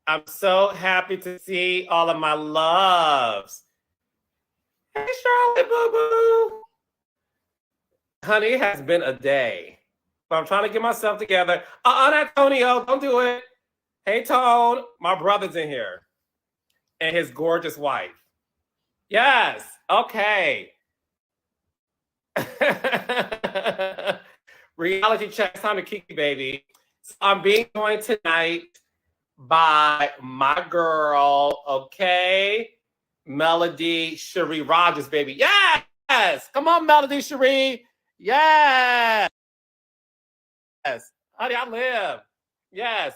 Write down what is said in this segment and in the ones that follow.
I'm so happy to see all of my loves. Hey, Charlotte, boo boo. Honey, it has been a day. But I'm trying to get myself together. Antonio, don't do it. Hey, Tone, my brother's in here. And his gorgeous wife. Yes, okay. Reality check. It's time to Kiki, baby. So I'm being joined tonight by my girl, okay? Melody Cherie Rogers, baby. Yes! Come on, Melody Cherie. Yes! Honey, I live. Yes.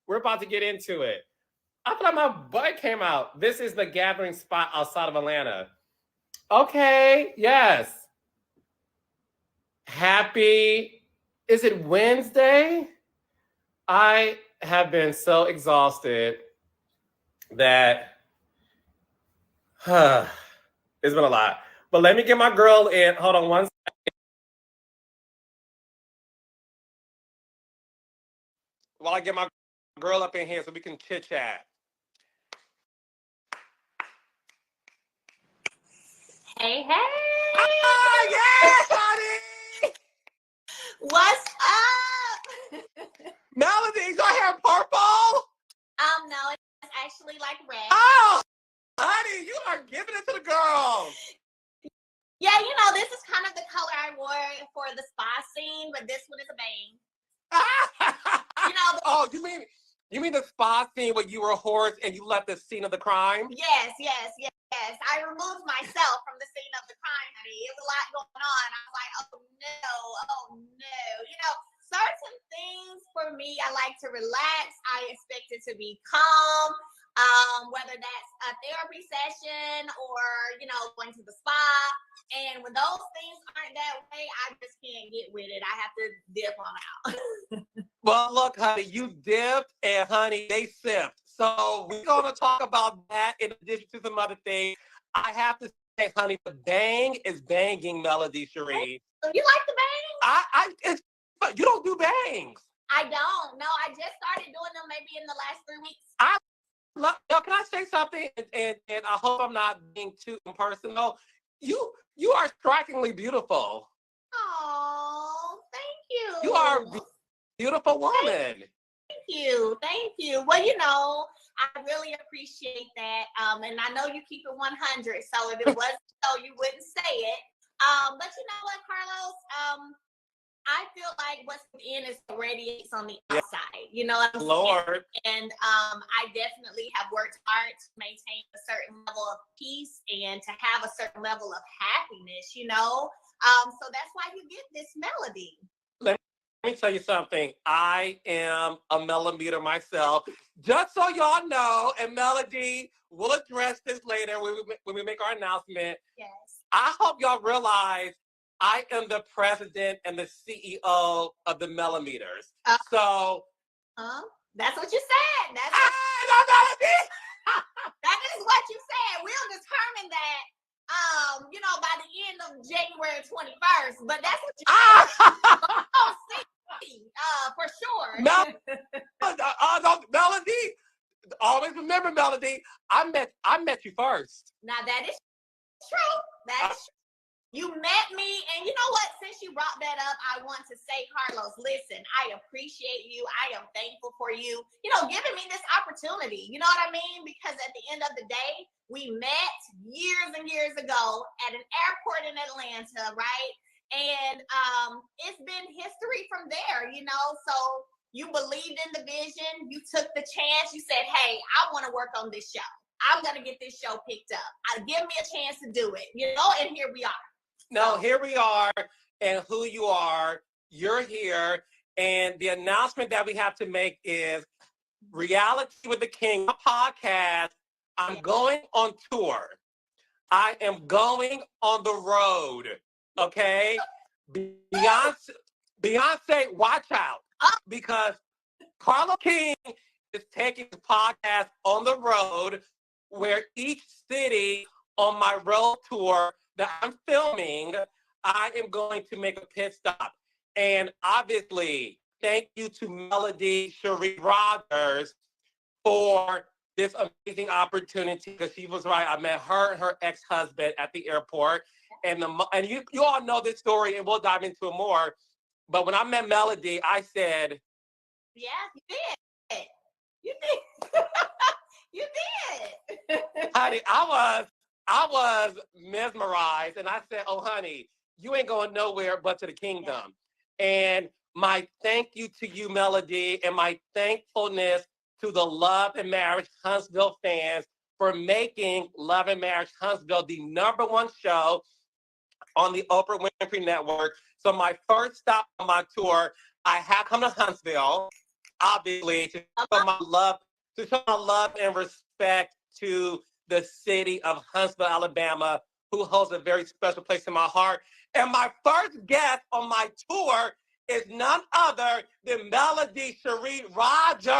We're about to get into it. I thought my butt came out. This is the gathering spot outside of Atlanta. Okay, yes. Happy, is it Wednesday? I have been so exhausted that it's been a lot. But let me get my girl in. Hold on one second. While I get my girl up in here so we can chit chat. Hey, hey. Oh, yes, honey. What's up? Melody, is your hair purple? No, it's actually like red. Oh, honey, you are giving it to the girls. Yeah, this is kind of the color I wore for the spa scene, but this one is a bang. Oh, you mean the spa scene where you were a horse and you left the scene of the crime? Yes. I removed myself from the scene of the crime, honey. It was a lot going on. I was like, oh no. Certain things for me, I like to relax. I expect it to be calm. Whether that's a therapy session or, going to the spa. And when those things aren't that way, I just can't get with it. I have to dip on out. Well, look, honey, you dipped and, honey, they sipped. So we're going to talk about that in addition to some other things. I have to say, honey, the bang is banging, Melody Cherie. You like the bangs? You don't do bangs. I don't. No, I just started doing them maybe in the last 3 weeks. Can I say something? And I hope I'm not being too impersonal. You are strikingly beautiful. Oh, thank you. You are a beautiful woman. Thank you. Well, I really appreciate that. And I know you keep it 100. So if it wasn't so, you wouldn't say it. But you know what, Carlos? I feel like what's in is radiates on the outside. You know what I'm saying? Lord. And I definitely have worked hard to maintain a certain level of peace and to have a certain level of happiness, So that's why you get this melody. Let me tell you something. I am a millimeter myself. Just so y'all know, and Melody, we'll address this later when we make our announcement. Yes. I hope y'all realize I am the president and the CEO of the millimeters. So. That's what you said. Melody! That is what you said. We'll determine that, by the end of January 21st. But that's what you said. For sure. Melody, always remember, Melody, I met you first. Now that is true. That is true. You met me, and you know what? Since you brought that up, I want to say, Carlos, listen, I appreciate you. I am thankful for you, giving me this opportunity. You know what I mean? Because at the end of the day, we met years and years ago at an airport in Atlanta, right? And it's been history from there, So you believed in the vision. You took the chance. You said, hey, I want to work on this show. I'm going to get this show picked up. Give me a chance to do it, and here we are. No, here we are, and who you are, you're here, and the announcement that we have to make is Reality with the King podcast. I'm going on tour. I am going on the road, okay? Beyonce, watch out, because Carlo King is taking the podcast on the road, where each city on my road tour that I'm filming, I am going to make a pit stop. And obviously, thank you to Melody Cherie Rogers for this amazing opportunity, because she was right. I met her and her ex-husband at the airport. And you all know this story, and we'll dive into it more. But when I met Melody, I said, yeah, you did. You did. You did. honey, I was mesmerized, and I said, oh, honey, you ain't going nowhere but to the kingdom. And my thank you to you, Melody, and my thankfulness to the Love and Marriage Huntsville fans for making Love and Marriage Huntsville the #1 show on the Oprah Winfrey Network. So my first stop on my tour, I have come to Huntsville, obviously, to show my love and respect to the city of Huntsville, Alabama, who holds a very special place in my heart. And my first guest on my tour is none other than Melody Cherie Rogers.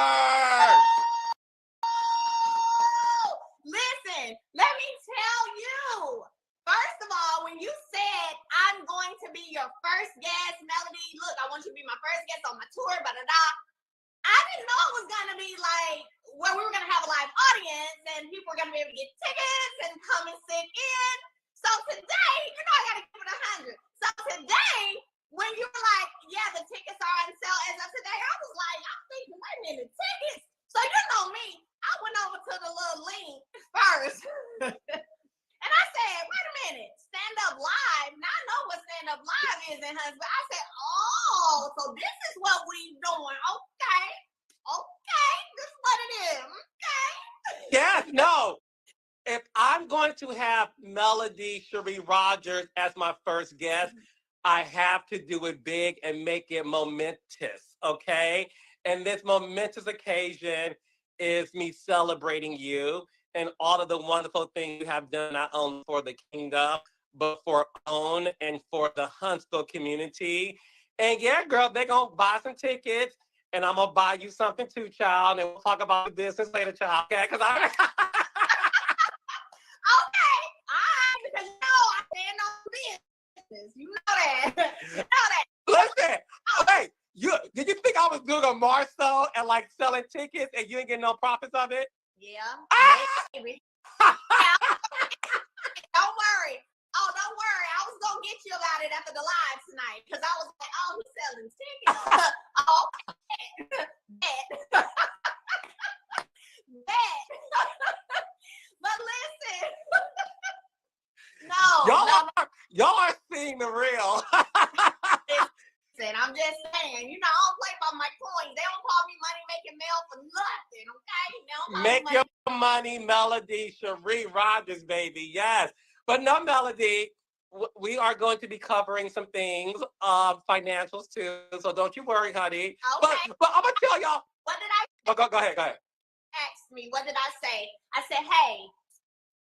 Listen, let me tell you. First of all, when you said I'm going to be your first guest, Melody, look, I want you to be my first guest on my tour, I didn't know it was going to be like where we were going to have a live audience and people were going to be able to get tickets and come and sit in. So today, you know I got to give it 100. So today, when you were like, yeah, the tickets are on sale as of today, I was like, I'm thinking, wait a minute, tickets? So you know me, I went over to the little link first. And I said, wait a minute, Stand Up Live. Now I know what Stand Up Live is in Huntsville. I said, oh, so this is what we doing. Okay, this is what it is. Okay. Yes, no. If I'm going to have Melody Cherie Rogers as my first guest, I have to do it big and make it momentous, okay? And this momentous occasion is me celebrating you and all of the wonderful things you have done, not only for the kingdom, but for OWN and for the Huntsville community. And yeah, girl, they're going to buy some tickets, and I'm going to buy you something too, child, and we'll talk about the business later, child, okay? Because I... Okay, all right, because you know I stand on business. You know that. You know that. Listen, wait, did you think I was doing a Marceau and like selling tickets and you ain't getting no profits of it? Yeah, Ah! maybe. Yeah. Don't worry. Oh, don't worry. I was gonna get you about it after the live tonight because I was like, oh, he's selling tickets. Oh, bet. Bet. But listen. Y'all are seeing the real. Listen, I'm just saying, you know, I don't play by my coins. They don't call me money making mail for nothing, okay? They don't call Make me your money, Melody Cherie Rogers, baby. Yes. But no, Melody, we are going to be covering some things, financials too. So don't you worry, honey. Okay. But I'm gonna tell y'all. What did I Go ahead. ask me? What did I say? I said, hey,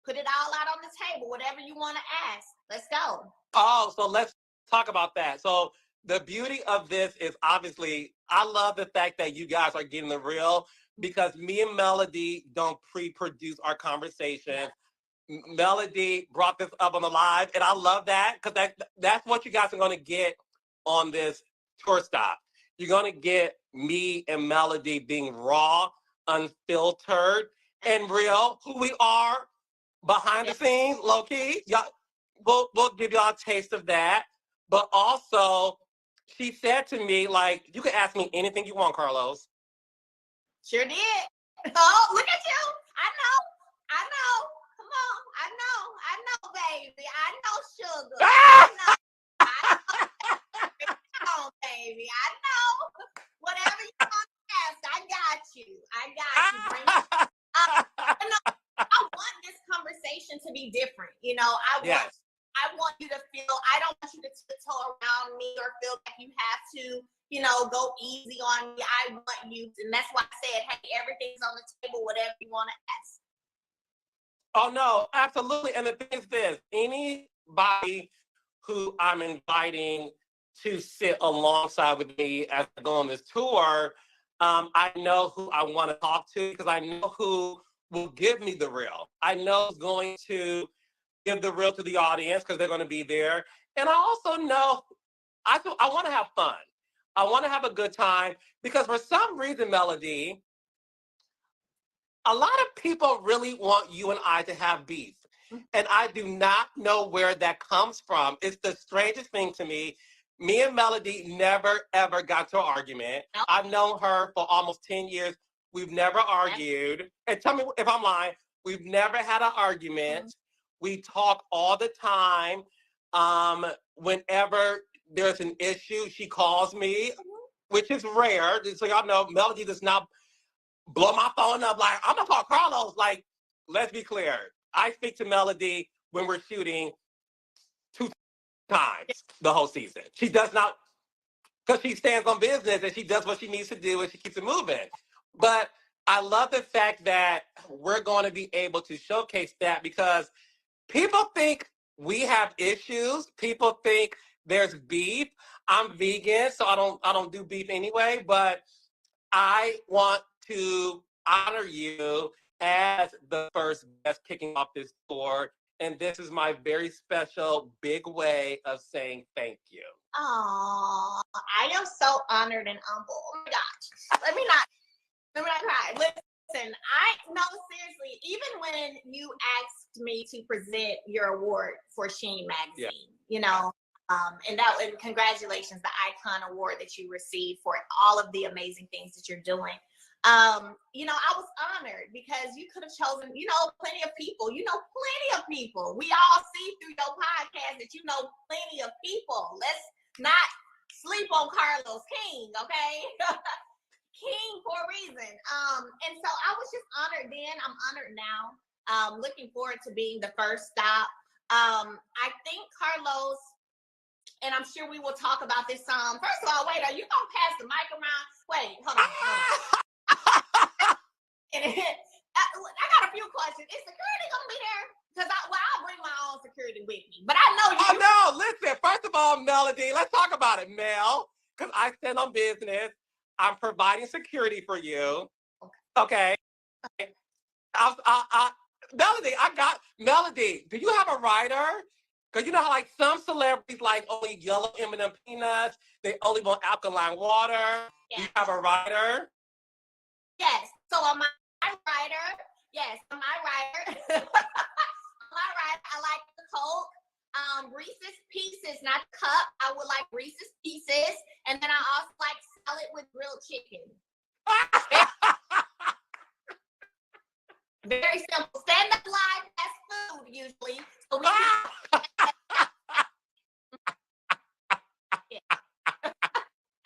put it all out on the table. Whatever you want to ask. Let's go. Oh, so let's talk about that. So the beauty of this is obviously, I love the fact that you guys are getting the real, because me and Melody don't pre-produce our conversation. Yeah. Melody brought this up on the live, and I love that, because that's what you guys are going to get on this tour stop. You're going to get me and Melody being raw, unfiltered, and real, who we are behind the scenes, low key. Y'all, we'll give y'all a taste of that. But also, she said to me, like, you can ask me anything you want, Carlos. Sure did. Oh, look at you. I know. Come on. I know, baby. I know, sugar. Ah! Come on, baby. I know. Whatever you want to ask, I got you. Bring it up. I want this conversation to be different. You know, I want you to feel, I don't want you to tiptoe around me or feel like you have to, you know, go easy on me. I want you to, and that's why I said, hey, everything's on the table, whatever you want to ask. Oh, no, absolutely. And the thing is this, anybody who I'm inviting to sit alongside with me as I go on this tour, I know who I want to talk to, because I know who will give me the real. I know who's going to give the real to the audience, because they're going to be there. And I also know I want to have fun. I want to have a good time, because for some reason, Melody, a lot of people really want you and I to have beef. And I do not know where that comes from. It's the strangest thing to me. Me and Melody never, ever got to an argument. Nope. I've known her for almost 10 years. We've never argued. And tell me if I'm lying. We've never had an argument. We talk all the time. Whenever there's an issue, she calls me, which is rare. So y'all know, Melody does not blow my phone up like, I'm gonna call Carlos. Like, let's be clear. I speak to Melody when we're shooting 2 times the whole season. She does not, because she stands on business and she does what she needs to do and she keeps it moving. But I love the fact that we're going to be able to showcase that, because people think we have issues. People think there's beef. I'm vegan, so I don't do beef anyway, but I want to honor you as the first guest kicking off this tour. And this is my very special, big way of saying thank you. Oh, I am so honored and humble. Oh my gosh. Let me not cry. Listen, no, seriously, even when you asked me to present your award for Sheen Magazine, you know, and congratulations, the Icon Award that you received for all of the amazing things that you're doing. You know, I was honored because you could have chosen, you know, plenty of people. We all see through your podcast that you know plenty of people. Let's not sleep on Carlos King, okay? King for a reason. And so I was just honored then. I'm honored now. Looking forward to being the first stop. I think Carlos, and I'm sure we will talk about this some. First of all, wait, are you gonna pass the mic around? Wait, hold on. And I got a few questions. Is security gonna be there? Because I'll bring my own security with me. But I know you. Oh no, listen. First of all, Melody, let's talk about it, Mel. Because I stand on business. I'm providing security for you. Okay. Melody, do you have a writer? Because you know how like some celebrities like only yellow M&M peanuts, they only want alkaline water. Yes. Do you have a writer? Yes. So on my writer, I like the Coke. Reese's Pieces, not cup. I would like Reese's Pieces. And then I also like salad with grilled chicken. Very simple. Stand up live, that's food usually. So we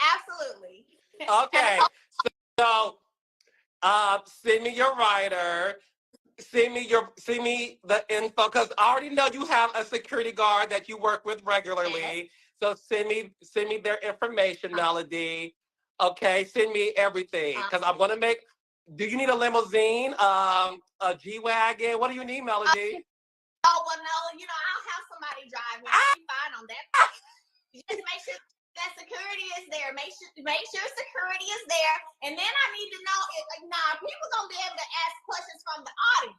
Absolutely. Okay. So send me your writer. Send me the info, because I already know you have a security guard that you work with regularly. So send me their information, Melody. Okay, send me everything, because I'm gonna make. Do you need a limousine? A G-Wagon? What do you need, Melody? Oh well, no. You know, I'll have somebody drive me. I'll be fine on that. Just make sure that security is there. Make sure security is there. And then I need to know if people gonna be able to ask questions from the audience.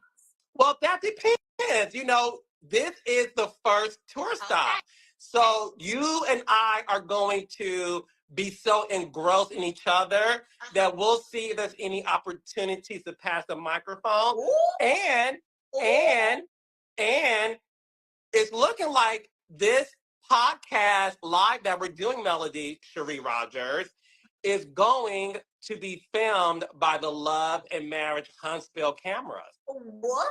Well, that depends. You know, this is the first tour stop. Okay. So you and I are going to be so engrossed in each other that we'll see if there's any opportunities to pass the microphone. Ooh. And it's looking like this podcast live that we're doing, Melody Cherie Rogers, is going to be filmed by the Love and Marriage Huntsville cameras. What?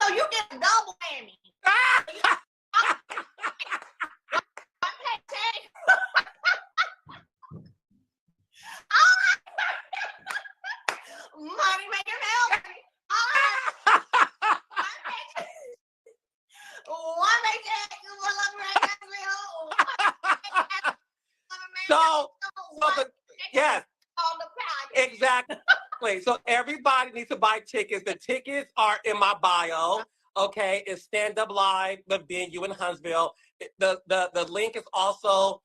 So you get a double whammy. Money maker help me. One paycheck. Yes, exactly. So everybody needs to buy tickets. The tickets are in my bio. Okay, it's Stand Up Live, the venue in Huntsville. The link is also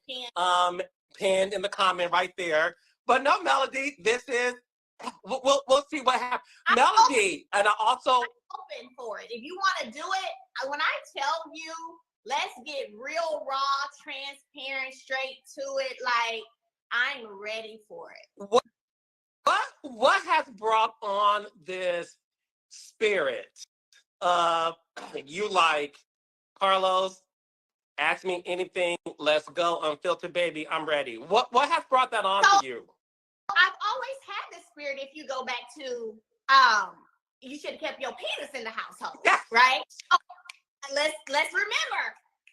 pinned in the comment right there. But no, Melody, this is we'll see what happens. Melody, and I also open for it. If you want to do it, when I tell you, let's get real, raw, transparent, straight to it. Like, I'm ready for it. What has brought on on this spirit of you like, Carlos, ask me anything, let's go, unfiltered baby, I'm ready. What has brought that on to you? I've always had this spirit. If you go back to, you should have kept your penis in the household, right? So, let's remember,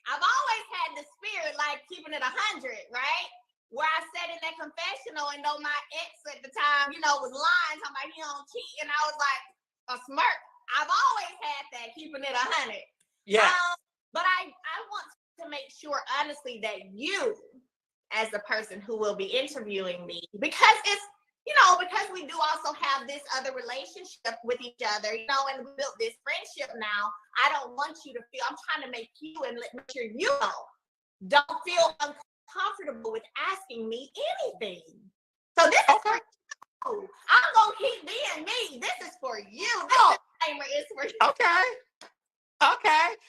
I've always had the spirit, like keeping it 100, right? Where I sat in that confessional and though my ex at the time, was lying, talking about he don't cheat, and I was like a smirk. I've always had that, keeping it 100. Yeah. But I want to make sure, honestly, that you, as the person who will be interviewing me, because it's, because we do also have this other relationship with each other, and we built this friendship now, I don't want you to feel, I'm trying to make you and make sure you don't feel uncomfortable with asking me anything. So this is for you. I'm going to keep being me. This is for you. This disclaimer is for you. Okay.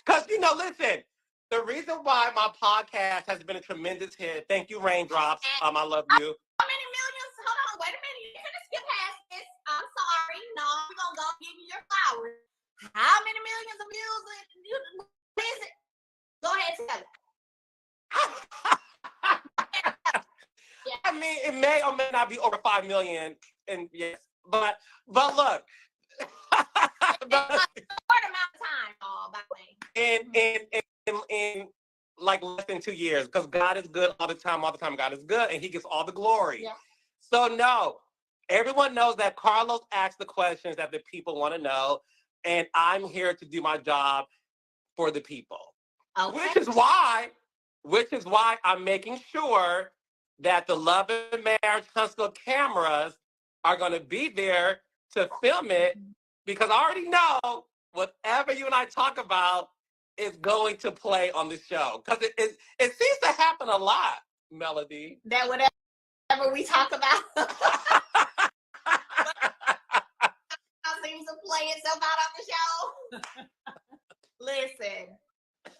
Because, listen, the reason why my podcast has been a tremendous hit, thank you, Raindrops. I love you. How many millions? Hold on, wait a minute. You're going to skip past this. I'm sorry. No, we're going to go give you your flowers. How many millions of views is it? Go ahead, tell it. I mean, it may or may not be over 5 million. And yes, but look. Short amount of time, by the way. In like less than 2 years, because God is good all the time. God is good, and he gets all the glory. Yeah. So no, everyone knows that Carlos asks the questions that the people want to know, and I'm here to do my job for the people. Okay. Which is why I'm making sure that the Love and Marriage Huntsville cameras are going to be there to film it, because I already know whatever you and I talk about is going to play on the show. Because it seems to happen a lot, Melody. That whatever we talk about seems to play itself out on the show. Listen,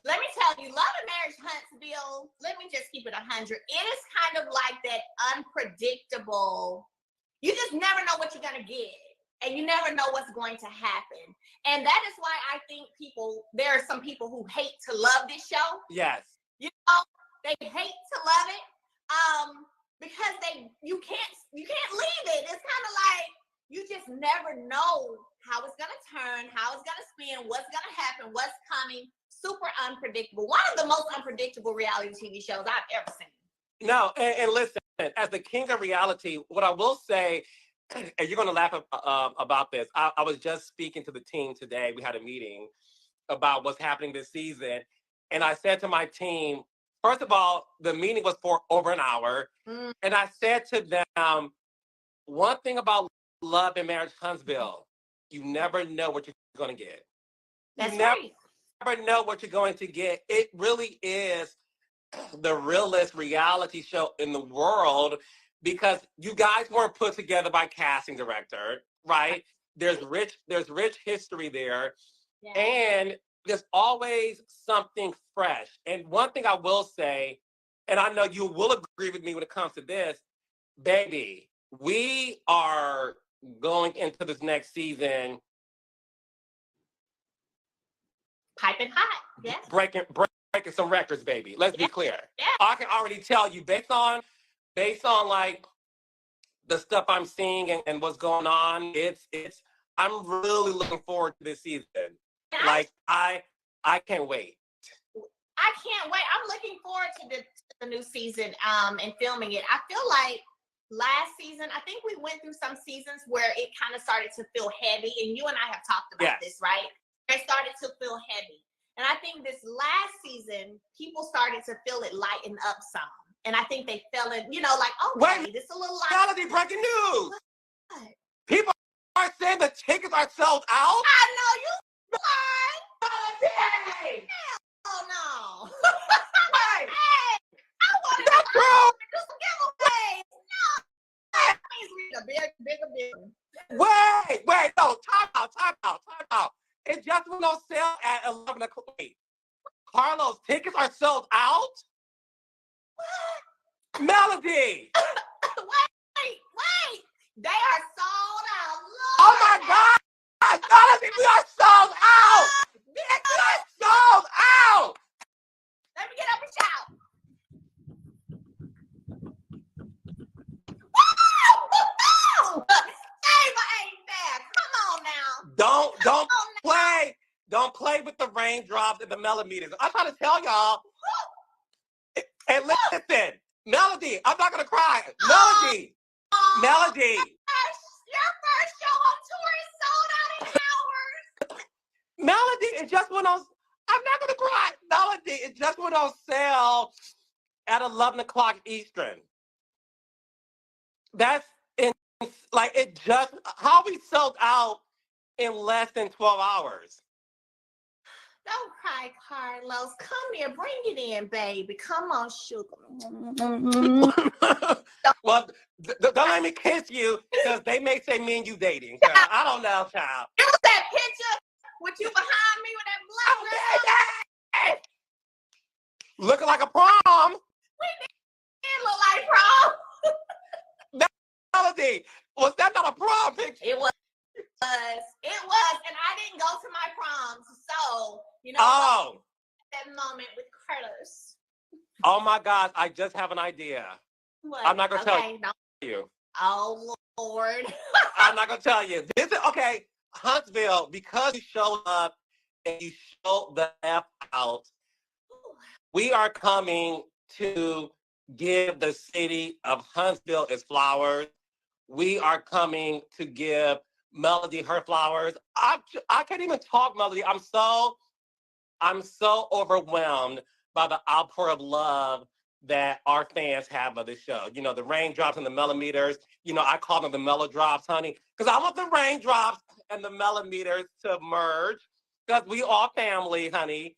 let me tell you, Love and Marriage Huntsville, let me just keep it 100. It is kind of like that unpredictable, you just never know what you're going to get. And you never know what's going to happen. And that is why I think there are some people who hate to love this show. Yes. They hate to love it because you can't leave it. It's kind of like you just never know how it's going to turn, how it's going to spin, what's going to happen, what's coming. Super unpredictable. One of the most unpredictable reality TV shows I've ever seen. No, and listen, as the king of reality, what I will say, and you're going to laugh about this. I was just speaking to the team today. We had a meeting about what's happening this season. And I said to my team, first of all, the meeting was for over an hour. Mm. And I said to them, one thing about Love and Marriage Huntsville, you never know what you're going to get. That's right. Never know what you're going to get. It really is the realest reality show in the world, because you guys weren't put together by casting director, right? There's rich history there. Yeah. And there's always something fresh. And one thing I will say, and I know you will agree with me when it comes to this, baby, we are going into this next season piping hot. Yes. Breaking some records, baby. Let's be clear. Yeah. I can already tell you based on like the stuff I'm seeing and what's going on, I'm really looking forward to this season. Yeah. Like I can't wait. I can't wait. I'm looking forward to the new season and filming it. I feel like last season, I think we went through some seasons where it kind of started to feel heavy, and you and I have talked about this, right? It started to feel heavy. And I think this last season, people started to feel it lighten up some. And I think they fell in, like, okay, this is a little light. Reality breaking news. What? People are saying the tickets are sold out. I know, you lied. Hey. Oh, no. Hey. Hey, I want to do some giveaways. No. That means we need a bigger. Wait, no, time out. It just went on sale at 11 o'clock. Wait, Carlos, tickets are sold out? What? Melody! Wait. They are sold out. Lord, oh my Don't play with the raindrops and the millimeters. I'm trying to tell y'all. And listen, Melody, I'm not going to cry. Melody, Melody. Your first show on tour is sold out in hours. Melody, it just went on. I'm not going to cry. Melody, it just went on sale at 11 o'clock Eastern. That's in, like, it just, how we sold out in less than 12 hours. Don't cry, Carlos. Come here. Bring it in, baby. Come on, sugar. Well, don't let me kiss you because they may say me and you dating. Child. I don't know, child. It was that picture with you behind me with that black dress. Looking like a prom. It looked like prom. Melody, was that not a prom picture? It was. It was. And I didn't go to my proms. So, you know, that moment with Carlos. Oh my God, I just have an idea. What? I'm not going to tell you. Oh, Lord. I'm not going to tell you. This is, okay, Huntsville, because you showed up and you showed the F out, we are coming to give the city of Huntsville its flowers. We are coming to give Melody her flowers. I can't even talk, Melody. I'm so overwhelmed by the outpour of love that our fans have of the show. You know, the raindrops and the millimeters. You know, I call them the melodrops, honey, because I want the raindrops and the millimeters to merge because we all family, honey.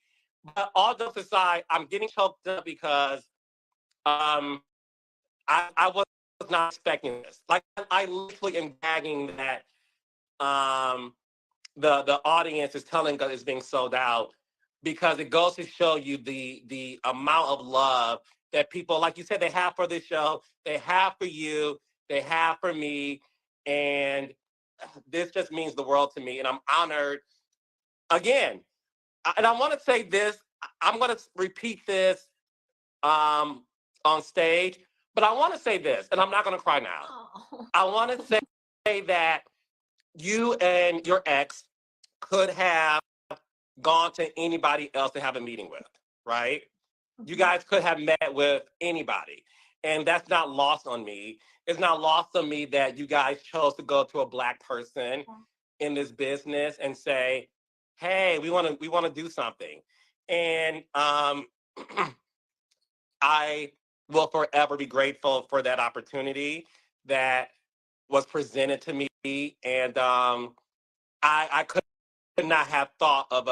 But all jokes aside, I'm getting choked up because I was not expecting this. Like, I literally am gagging that the audience is telling us it's being sold out because it goes to show you the amount of love that people, like you said, they have for this show, they have for you, they have for me, and this just means the world to me, and I'm honored. Again, and I want to say this, I'm going to repeat this on stage, but I want to say this, and I'm not going to cry now. Oh. I want to say that you and your ex could have gone to anybody else to have a meeting with, right? You guys could have met with anybody. And that's not lost on me. It's not lost on me that you guys chose to go to a Black person in this business and say, hey, we want to do something. And I will forever be grateful for that opportunity that was presented to me. And I could not have thought of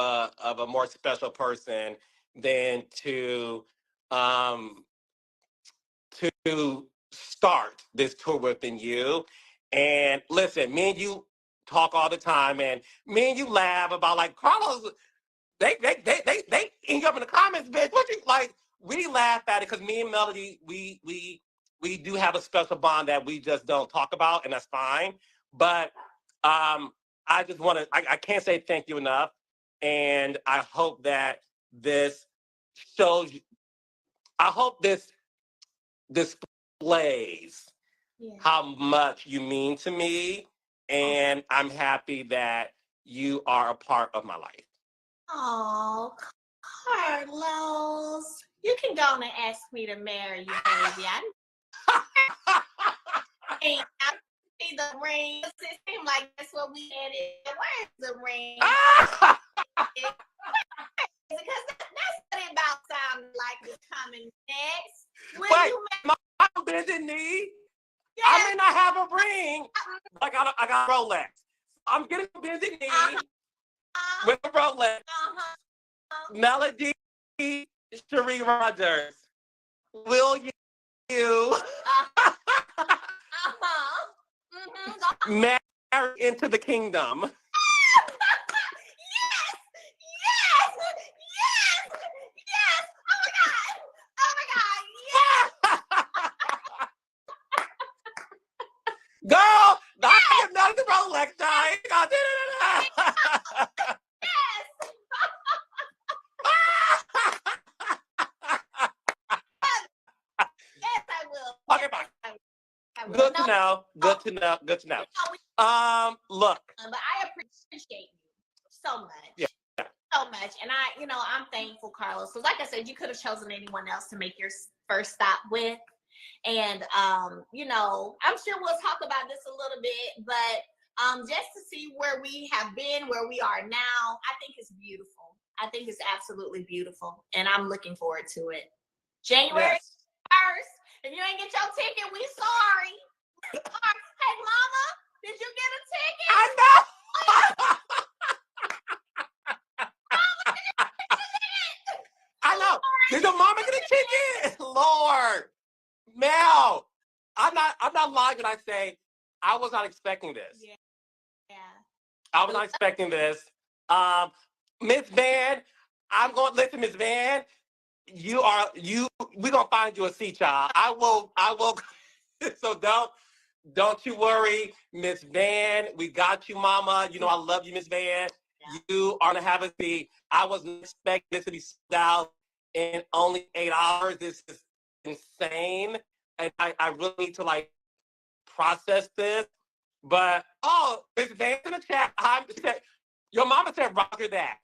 a more special person than to start this tour within you. And listen, me and you talk all the time, and me and you laugh about, like, Carlos, they end up in the comments, bitch. What you like? We laugh at it because me and Melody, we do have a special bond that we just don't talk about, and that's fine. But I just want to, I can't say thank you enough. And I hope that this shows, I hope this displays how much you mean to me. And I'm happy that you are a part of my life. Oh, Carlos. You can go on and ask me to marry you, baby. I see the ring. It seems like that's what we had. Where's the ring? Because that's what it about sounded like is coming next. Wait, my bended knee. Yes. I may not have a ring, but I got a Rolex. I'm getting a bended knee with a Rolex. Melody Cherie Rogers, will you marry into the kingdom? Yes! Oh my God! Girl, I am not the Rolex time. Yes, I will. Okay, bye. Good to know. Good to know. Good to know. Look. But I appreciate you so much. Yeah. so much. And I'm thankful, Carlos. So like I said, you could have chosen anyone else to make your first stop with. And, I'm sure we'll talk about this a little bit, but just to see where we have been, where we are now, I think it's beautiful. I think it's absolutely beautiful. And I'm looking forward to it. January 1st. If you ain't get your ticket, we sorry. Hey, Mama, did you get a ticket? I know. I know. Did the mama get a ticket? Lord, Mel, I'm not lying when I say I was not expecting this. Yeah. I was not expecting this. Miss Van, listen, Miss Van, we're gonna find you a seat, child. I will so don't you worry, Miss Van. We got you, Mama. You know I love you, Miss Van. Yeah. You are gonna have a seat. I wasn't expecting this to be sold out in only 8 hours. This is insane. And I really need to process this. But Miss Van's in the chat. Your mama said roger that.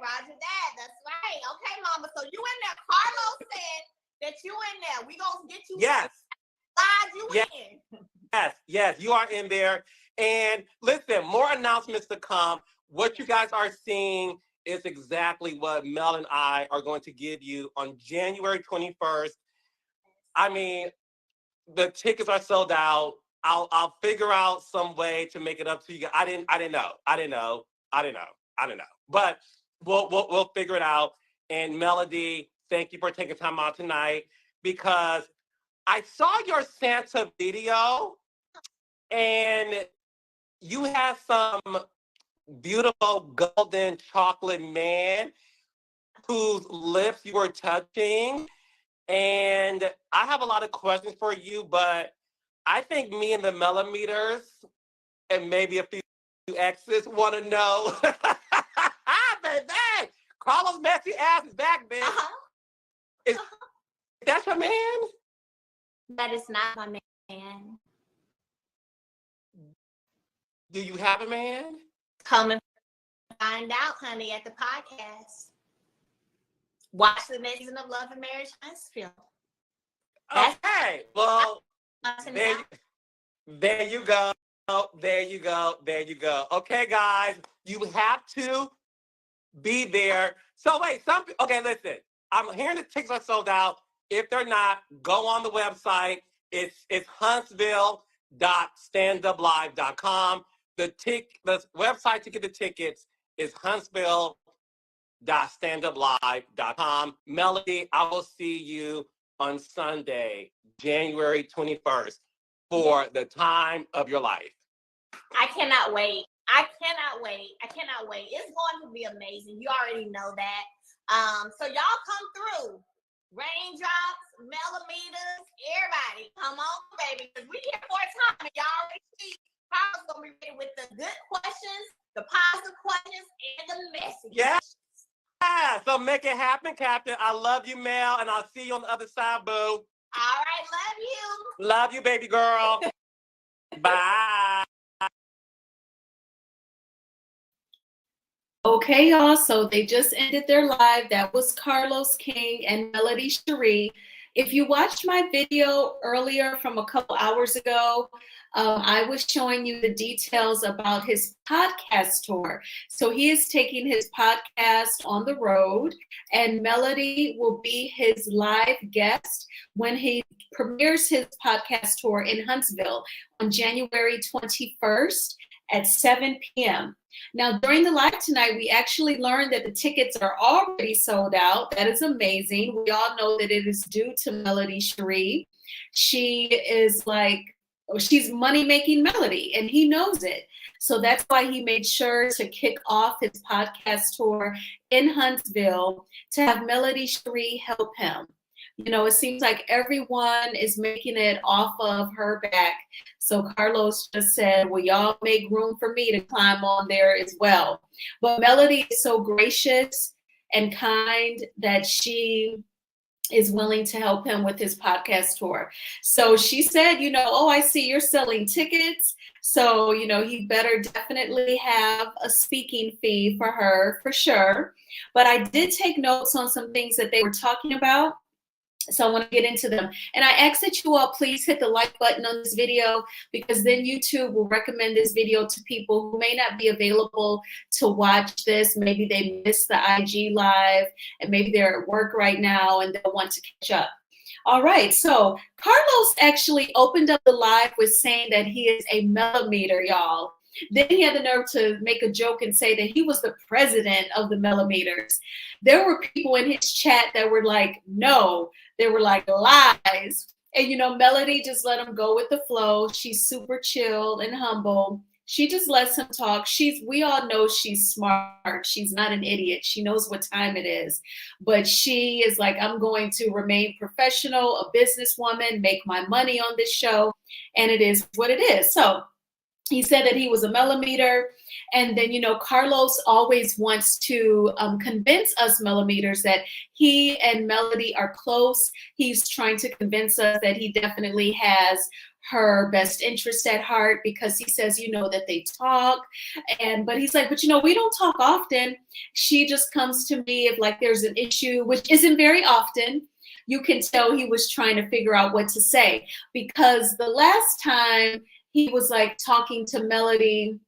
Roger that. That's right. Okay, Mama. So you in there. Carlos said that you in there. We gonna get you. Yes. Slide you in. Yes. You are in there. And listen, more announcements to come. What you guys are seeing is exactly what Mel and I are going to give you on January 21st. I mean, the tickets are sold out. I'll figure out some way to make it up to you. I didn't know. But we'll figure it out. And Melody, thank you for taking time out tonight, because I saw your Santa video and you have some beautiful golden chocolate man whose lips you were touching. And I have a lot of questions for you, but I think me and the millimeters and maybe a few exes want to know. Baby, Carlos' messy ass is back, bitch. Is that your man? That is not my man. Do you have a man? Come and find out, honey, at the podcast. Watch the next season of Love and Marriage Huntsville. Okay, well, there you go. Okay, guys, you have to be there. So wait, listen. I'm hearing the tickets are sold out. If they're not, go on the website. It's huntsville.standuplive.com. The website to get the tickets is huntsville.standuplive.com. Melody, I will see you on Sunday, January 21st, for the time of your life. I cannot wait. It's going to be amazing. You already know that. So y'all come through. Raindrops, millimeters, everybody. Come on, baby. Because we here for a time, and y'all already see Carlos going to be ready with the good questions, the positive questions, and the messages. Yeah. So make it happen, Captain. I love you, Mel, and I'll see you on the other side, boo. All right, love you. Love you, baby girl. Bye. Okay, y'all, so they just ended their live. That was Carlos King and Melody Cherie. If you watched my video earlier from a couple hours ago, I was showing you the details about his podcast tour. So he is taking his podcast on the road, and Melody will be his live guest when he premieres his podcast tour in Huntsville on January 21st at 7 p.m. Now, during the live tonight, we actually learned that the tickets are already sold out. That is amazing. We all know that it is due to Melody Cherie. She is she's money-making Melody, and he knows it. So that's why he made sure to kick off his podcast tour in Huntsville to have Melody Cherie help him. You know, it seems like everyone is making it off of her back. So Carlos just said, well, y'all make room for me to climb on there as well. But Melody is so gracious and kind that she is willing to help him with his podcast tour. So she said, oh, I see you're selling tickets. So, he better definitely have a speaking fee for her for sure. But I did take notes on some things that they were talking about. So I want to get into them. And I ask that you all please hit the like button on this video, because then YouTube will recommend this video to people who may not be available to watch this. Maybe they missed the IG live and maybe they're at work right now and they'll want to catch up. All right, so Carlos actually opened up the live with saying that he is a millimeter, y'all. Then he had the nerve to make a joke and say that he was the president of the millimeters. There were people in his chat that were like, no, they were like lies. And, Melody just let him go with the flow. She's super chill and humble. She just lets him talk. We all know she's smart. She's not an idiot. She knows what time it is. But she is like, I'm going to remain professional, a businesswoman, make my money on this show. And it is what it is. So he said that he was a millimeter. And then, Carlos always wants to convince us millimeters that he and Melody are close. He's trying to convince us that he definitely has her best interest at heart, because he says, that they talk. But he's like, but we don't talk often. She just comes to me if like there's an issue, which isn't very often. You can tell he was trying to figure out what to say, because the last time he was like talking to Melody,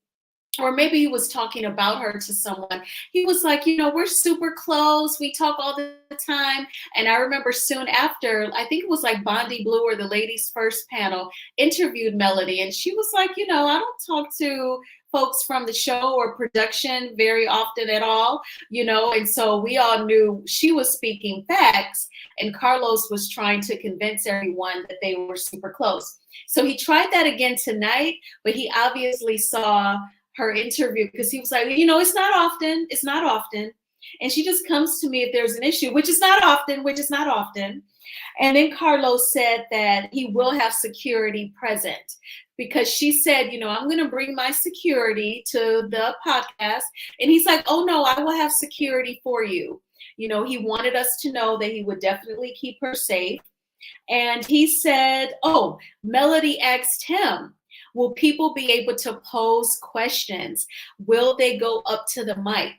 or maybe he was talking about her to someone, he was like, we're super close. We talk all the time. And I remember soon after, I think it was like Bondi Blue or the ladies' first panel interviewed Melody. And she was like, I don't talk to folks from the show or production very often at all, and so we all knew she was speaking facts, and Carlos was trying to convince everyone that they were super close. So he tried that again tonight, but he obviously saw her interview, because he was like, it's not often. And she just comes to me if there's an issue, which is not often. And then Carlos said that he will have security present, because she said, I'm going to bring my security to the podcast. And he's like, oh no, I will have security for you. He wanted us to know that he would definitely keep her safe. And he said, oh, Melody asked him, will people be able to pose questions? Will they go up to the mic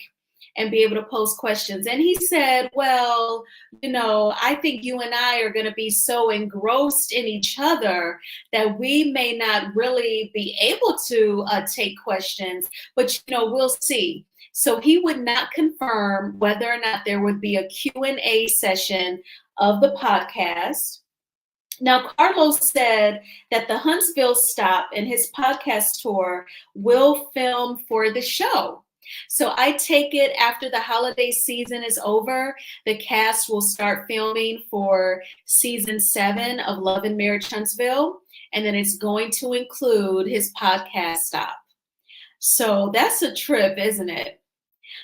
and be able to pose questions? And he said, well, I think you and I are going to be so engrossed in each other that we may not really be able to take questions, but, we'll see. So he would not confirm whether or not there would be a Q&A session of the podcast. Now, Carlos said that the Huntsville stop in his podcast tour will film for the show. So I take it after the holiday season is over, the cast will start filming for season 7 of Love and Marriage Huntsville, and then it's going to include his podcast stop. So that's a trip, isn't it?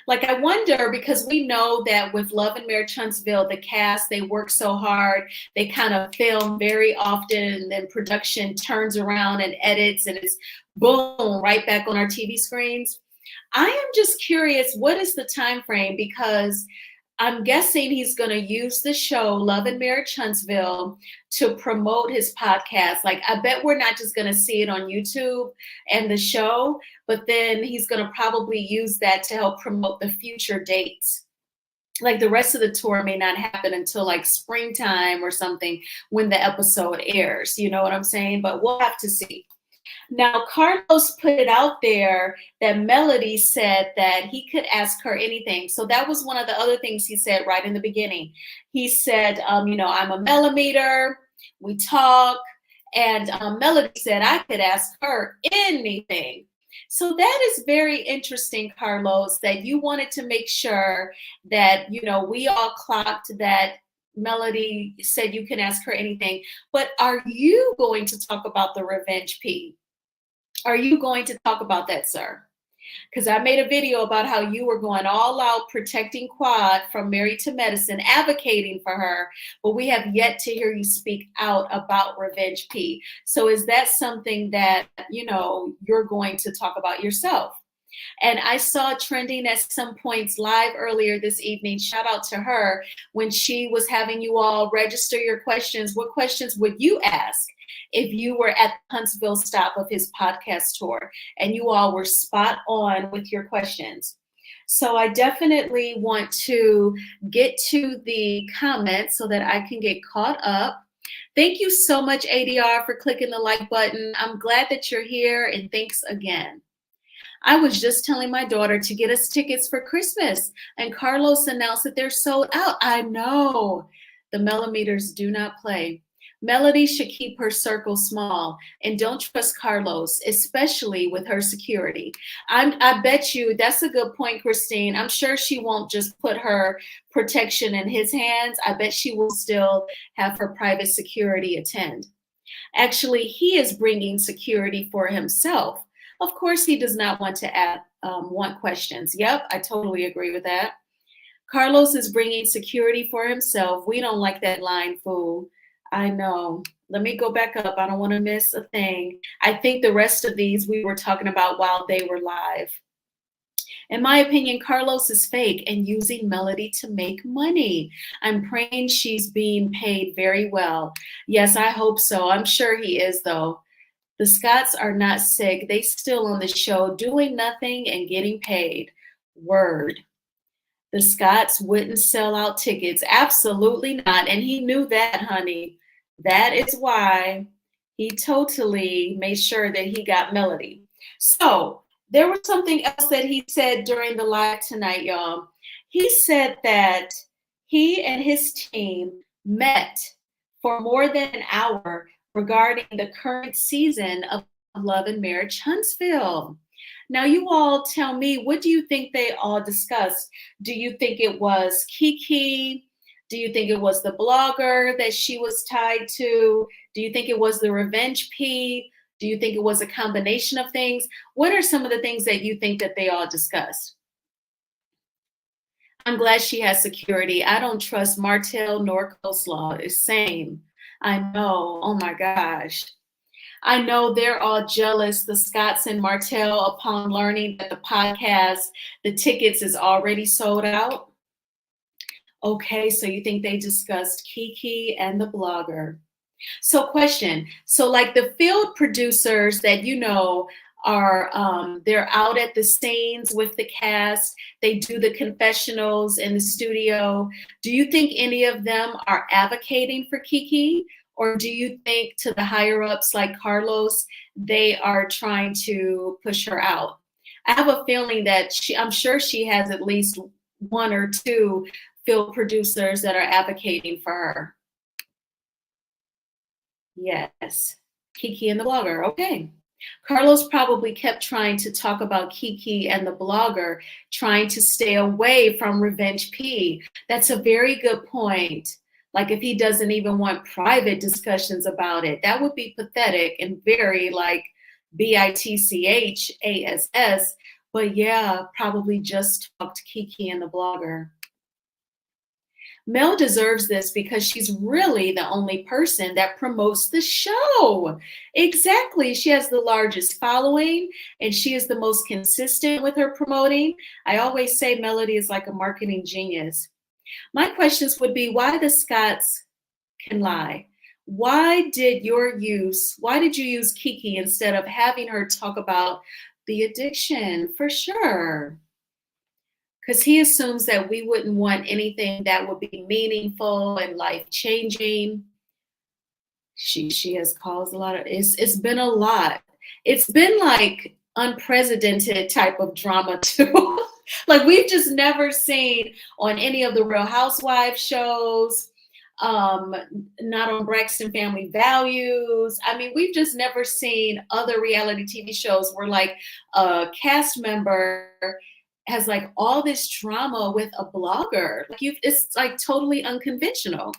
Like, I wonder, because we know that with Love and Marriage Huntsville, the cast, they work so hard. They kind of film very often, and then production turns around and edits, and it's boom, right back on our TV screens. I am just curious, what is the time frame? Because I'm guessing he's going to use the show Love and Marriage Huntsville to promote his podcast. Like, I bet we're not just going to see it on YouTube and the show, but then he's going to probably use that to help promote the future dates. Like, the rest of the tour may not happen until like springtime or something when the episode airs. You know what I'm saying? But we'll have to see. Now, Carlos put it out there that Melody said that he could ask her anything. So that was one of the other things he said right in the beginning. He said, I'm a millimeter, we talk, and Melody said I could ask her anything. So that is very interesting, Carlos, that you wanted to make sure that, we all clocked that Melody said you can ask her anything. But are you going to talk about the revenge P? Are you going to talk about that, sir? Because I made a video about how you were going all out protecting Quad from Married to Medicine, advocating for her, but we have yet to hear you speak out about Revenge P. So is that something that, you're going to talk about yourself? And I saw trending at some points live earlier this evening. Shout out to her when she was having you all register your questions. What questions would you ask if you were at the Huntsville stop of his podcast tour? And you all were spot on with your questions. So I definitely want to get to the comments so that I can get caught up. Thank you so much, ADR, for clicking the like button. I'm glad that you're here, and thanks again. I was just telling my daughter to get us tickets for Christmas, and Carlos announced that they're sold out. I know. The millimeters do not play. Melody should keep her circle small and don't trust Carlos, especially with her security. I bet you that's a good point, Christine. I'm sure she won't just put her protection in his hands. I bet she will still have her private security attend. Actually, he is bringing security for himself. Of course, he does not want to want questions. Yep, I totally agree with that. Carlos is bringing security for himself. We don't like that line, fool. I know. Let me go back up. I don't want to miss a thing. I think the rest of these we were talking about while they were live. In my opinion, Carlos is fake and using Melody to make money. I'm praying she's being paid very well. Yes, I hope so. I'm sure he is, though. The Scotts are not sick. They still on the show doing nothing and getting paid. Word. The Scotts wouldn't sell out tickets. Absolutely not. And he knew that, honey. That is why he totally made sure that he got Melody. So there was something else that he said during the live tonight, y'all. He said that he and his team met for more than an hour regarding the current season of Love and Marriage Huntsville. Now, you all tell me, what do you think they all discussed? Do you think it was Kiki? Do you think it was the blogger that she was tied to? Do you think it was the Revenge P? Do you think it was a combination of things? What are some of the things that you think that they all discussed? I'm glad she has security. I don't trust Martell nor Coleslaw. It's same. I know. Oh my gosh. I know they're all jealous, the Scotts and Martell, upon learning that the podcast, the tickets is already sold out. Okay, so you think they discussed Kiki and the blogger. So question, so like the field producers that you know are, they're out at the scenes with the cast, they do the confessionals in the studio. Do you think any of them are advocating for Kiki? Or do you think to the higher ups like Carlos, they are trying to push her out? I have a feeling that I'm sure she has at least one or two field producers that are advocating for her. Yes, Kiki and the blogger, okay. Carlos probably kept trying to talk about Kiki and the blogger, trying to stay away from Revenge P. That's a very good point. Like if he doesn't even want private discussions about it, that would be pathetic and very like BITCHASS. But yeah, probably just talk to Kiki and the blogger. Mel deserves this because she's really the only person that promotes the show. Exactly. She has the largest following and she is the most consistent with her promoting. I always say Melody is like a marketing genius. My questions would be, why the Scotts can lie? Why did you use Kiki instead of having her talk about the addiction? For sure. Because he assumes that we wouldn't want anything that would be meaningful and life-changing. She has caused a lot of, it's been a lot. It's been like unprecedented type of drama too. Like we've just never seen on any of the Real Housewives shows, not on Braxton Family Values. I mean, we've just never seen other reality TV shows where like a cast member has like all this drama with a blogger. Like it's like totally unconventional.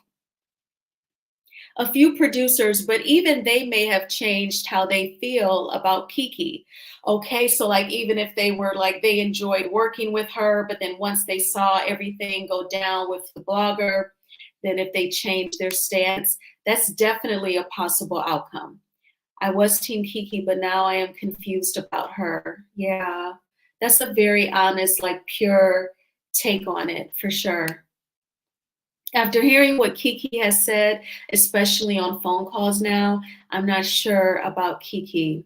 A few producers, but even they may have changed how they feel about Kiki. Okay, so like even if they were like, they enjoyed working with her, but then once they saw everything go down with the blogger, then if they change their stance, that's definitely a possible outcome. I was Team Kiki, but now I am confused about her. Yeah, That's a very honest, like pure take on it for sure. After hearing what Kiki has said, especially on phone calls now, I'm not sure about Kiki.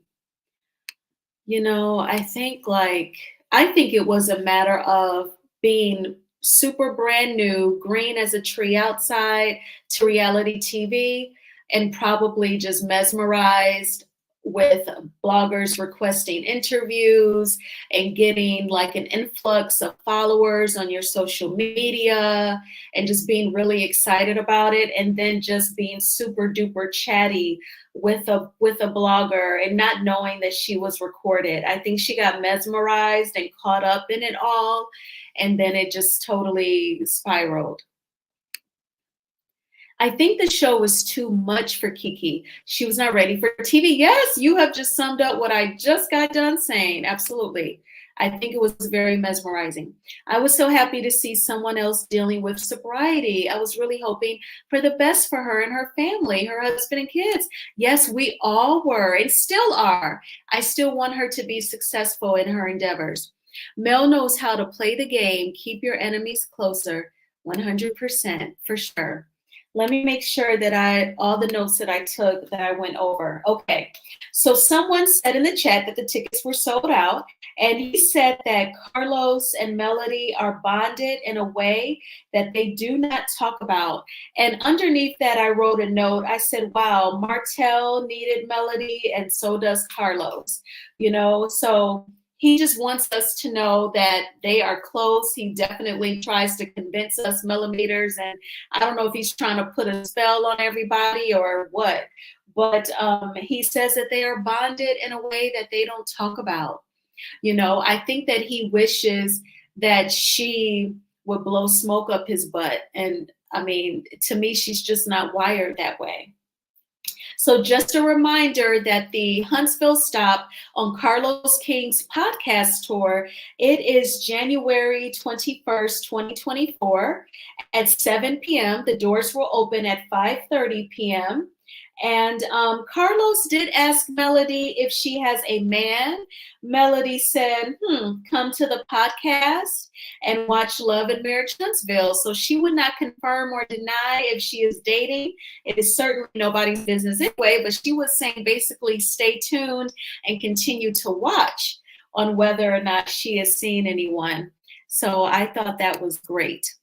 You know, I think it was a matter of being super brand new, green as a tree outside to reality TV, and probably just mesmerized with bloggers requesting interviews and getting like an influx of followers on your social media and just being really excited about it, and then just being super duper chatty with a blogger and not knowing that she was recorded. I think she got mesmerized and caught up in it all, and then it just totally spiraled. I think the show was too much for Kiki. She was not ready for TV. Yes, you have just summed up what I just got done saying. Absolutely. I think it was very mesmerizing. I was so happy to see someone else dealing with sobriety. I was really hoping for the best for her and her family, her husband and kids. Yes, we all were and still are. I still want her to be successful in her endeavors. Mel knows how to play the game. Keep your enemies closer. 100% for sure. Let me make sure that all the notes that I took that I went over. Okay, so someone said in the chat that the tickets were sold out, and he said that Carlos and Melody are bonded in a way that they do not talk about. And underneath that, I wrote a note. I said, wow, Martell needed Melody, and so does Carlos, you know? So he just wants us to know that they are close. He definitely tries to convince us millimeters, and I don't know if he's trying to put a spell on everybody or what, but he says that they are bonded in a way that they don't talk about. You know, I think that he wishes that she would blow smoke up his butt. And I mean, to me, she's just not wired that way. So just a reminder that the Huntsville stop on Carlos King's podcast tour, it is January 21st, 2024 at 7 p.m. The doors will open at 5:30 p.m. And Carlos did ask Melody if she has a man. Melody said, come to the podcast and watch Love and Marriage Huntsville. So she would not confirm or deny if she is dating. It is certainly nobody's business anyway, but she was saying basically stay tuned and continue to watch on whether or not she has seen anyone. So I thought that was great.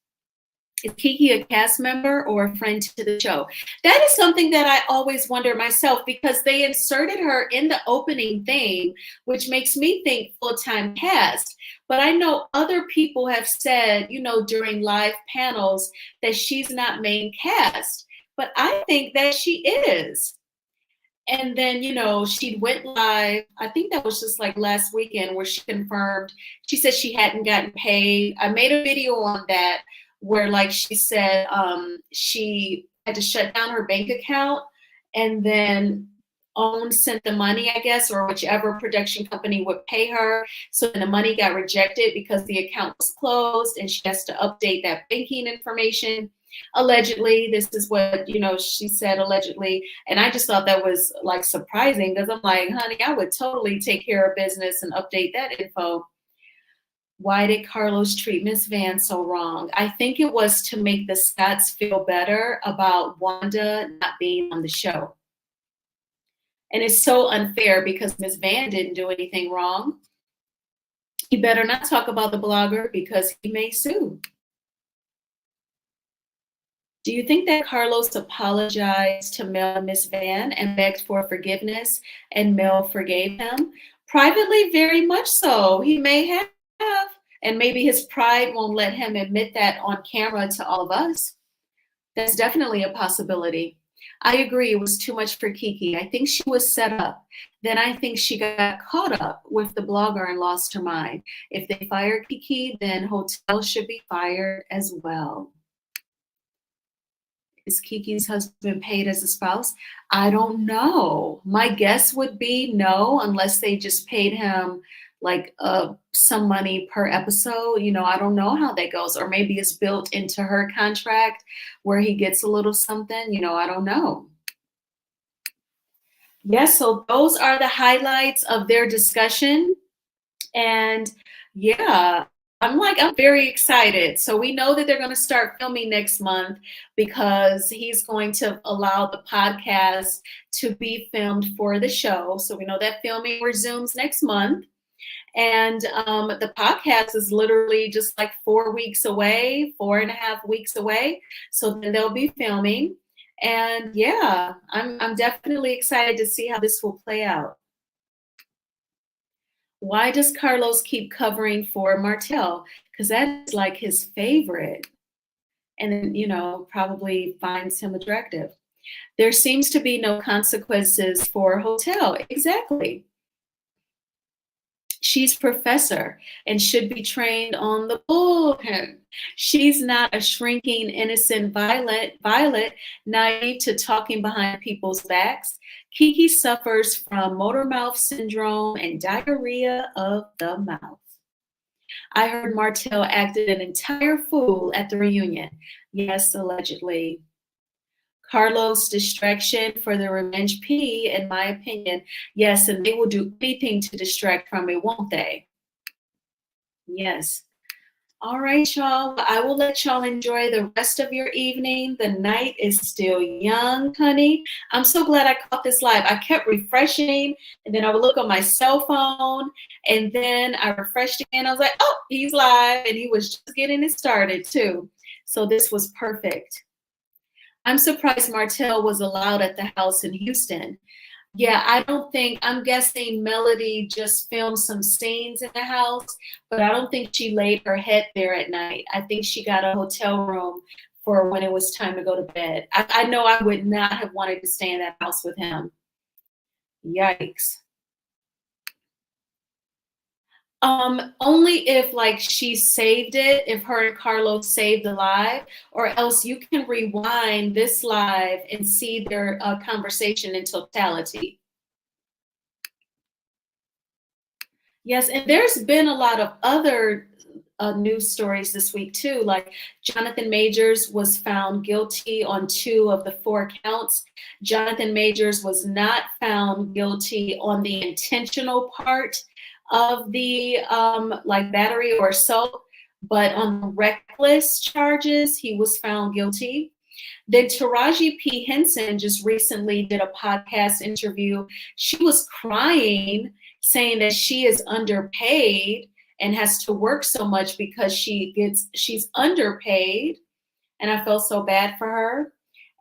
Is Kiki a cast member or a friend to the show? That is something that I always wonder myself, because they inserted her in the opening theme, which makes me think full-time cast. But I know other people have said, you know, during live panels that she's not main cast, but I think that she is. And then, you know, she went live, I think that was just like last weekend, where she confirmed, she said she hadn't gotten paid. I made a video on that where, like, she said she had to shut down her bank account, and then OWN sent the money, I guess, or whichever production company would pay her. So then the money got rejected because the account was closed, and she has to update that banking information. Allegedly, this is what, you know, she said, allegedly. And I just thought that was like surprising, because I'm like, honey, I would totally take care of business and update that info. Why did Carlos treat Miss Van so wrong? I think it was to make the Scotts feel better about Wanda not being on the show. And it's so unfair, because Miss Van didn't do anything wrong. He better not talk about the blogger, because he may sue. Do you think that Carlos apologized to Mel and Miss Van and begged for forgiveness, and Mel forgave him? Privately, very much so. He may have, and maybe his pride won't let him admit that on camera to all of us. That's definitely a possibility. I agree, it was too much for Kiki. I think she was set up. Then I think she got caught up with the blogger and lost her mind. If they fire Kiki, then Hotel should be fired as well. Is Kiki's husband paid as a spouse? I don't know. My guess would be no, unless they just paid him like some money per episode. You know, I don't know how that goes. Or maybe it's built into her contract where he gets a little something. You know, I don't know. Yes, so those are the highlights of their discussion. And Yeah, I'm very excited. So we know that they're going to start filming next month because he's going to allow the podcast to be filmed for the show. So we know that filming resumes next month. And the podcast is literally just like 4 weeks away, 4.5 weeks away. So then they'll be filming. And yeah, I'm definitely excited to see how this will play out. Why does Carlos keep covering for Martell? Because that's like his favorite. And, probably finds him attractive. There seems to be no consequences for Hotel. Exactly. She's professor and should be trained on the bullpen. She's not a shrinking, innocent violet, naive to talking behind people's backs. Kiki suffers from motor mouth syndrome and diarrhea of the mouth. I heard Martell acted an entire fool at the reunion. Yes, allegedly. Carlos' distraction for the revenge P, in my opinion. Yes, and they will do anything to distract from it, won't they? Yes. All right, y'all. I will let y'all enjoy the rest of your evening. The night is still young, honey. I'm so glad I caught this live. I kept refreshing, and then I would look on my cell phone, and then I refreshed again. I was like, oh, he's live, and he was just getting it started, too. So this was perfect. I'm surprised Martell was allowed at the house in Houston. Yeah, I'm guessing Melody just filmed some scenes in the house, but I don't think she laid her head there at night. I think she got a hotel room for when it was time to go to bed. I know I would not have wanted to stay in that house with him. Yikes. Only if like she saved it, if her and Carlos saved the live, or else you can rewind this live and see their conversation in totality. Yes, and there's been a lot of other news stories this week too. Like Jonathan Majors was found guilty on 2 of the 4 counts. Jonathan Majors was not found guilty on the intentional part of the like battery or assault, but on the reckless charges, he was found guilty. Then Taraji P. Henson just recently did a podcast interview. She was crying, saying that she is underpaid and has to work so much because she's underpaid. And I felt so bad for her.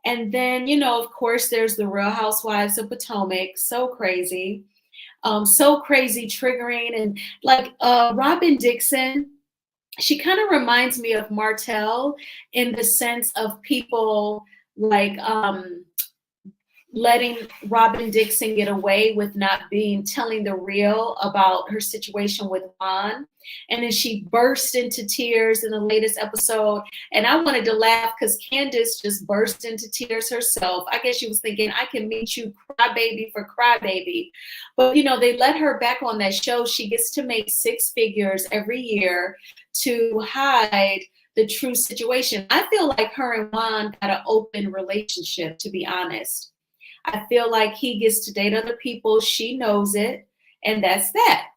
And then, of course, there's the Real Housewives of Potomac. So crazy. So crazy, triggering. And like Robin Dixon, she kind of reminds me of Martell in the sense of people like letting Robin Dixon get away with not telling the real about her situation with Juan. And then she burst into tears in the latest episode. And I wanted to laugh because Candace just burst into tears herself. I guess she was thinking, I can meet you crybaby for crybaby. But, they let her back on that show. She gets to make 6 figures every year to hide the true situation. I feel like her and Juan got an open relationship, to be honest. I feel like he gets to date other people. She knows it. And that's that.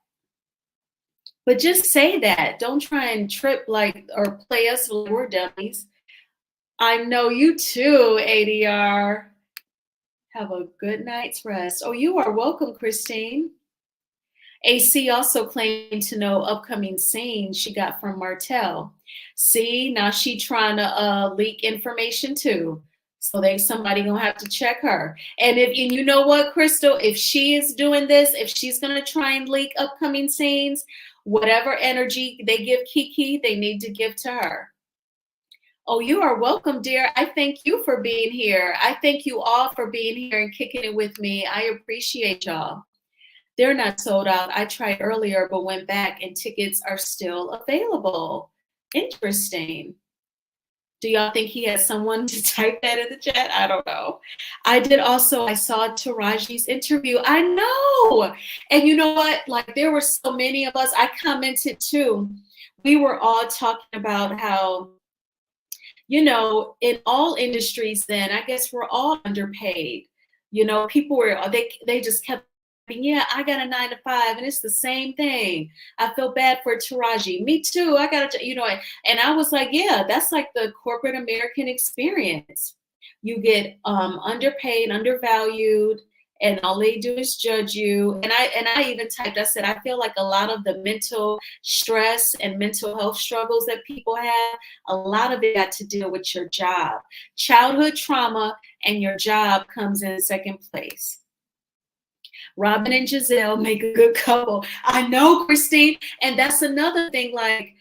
But just say that. Don't try and trip or play us like we're dummies. I know you too, ADR. Have a good night's rest. Oh, you are welcome, Christine. AC also claimed to know upcoming scenes she got from Martell. See, now she trying to leak information too. So somebody gonna have to check her. And you know what, Crystal, if she is doing this, if she's gonna try and leak upcoming scenes, whatever energy they give Kiki, they need to give to her. Oh, you are welcome, dear. I thank you for being here. I thank you all for being here and kicking it with me. I appreciate y'all. They're not sold out. I tried earlier, but went back and tickets are still available. Interesting. Do y'all think he has someone to type that in the chat? I don't know. I saw Taraji's interview. I know. And you know what? Like there were so many of us, I commented too. We were all talking about how, in all industries then, I guess we're all underpaid. People they just kept yeah, I got a 9 to 5 and it's the same thing. I feel bad for Taraji. Me too. I got to, and I was like, yeah, that's like the corporate American experience. You get underpaid, undervalued, and all they do is judge you. And I even typed, I said, I feel like a lot of the mental stress and mental health struggles that people have, a lot of it got to deal with your job. Childhood trauma and your job comes in second place. Robin and Giselle make a good couple. I know, Christine. And that's another thing, like,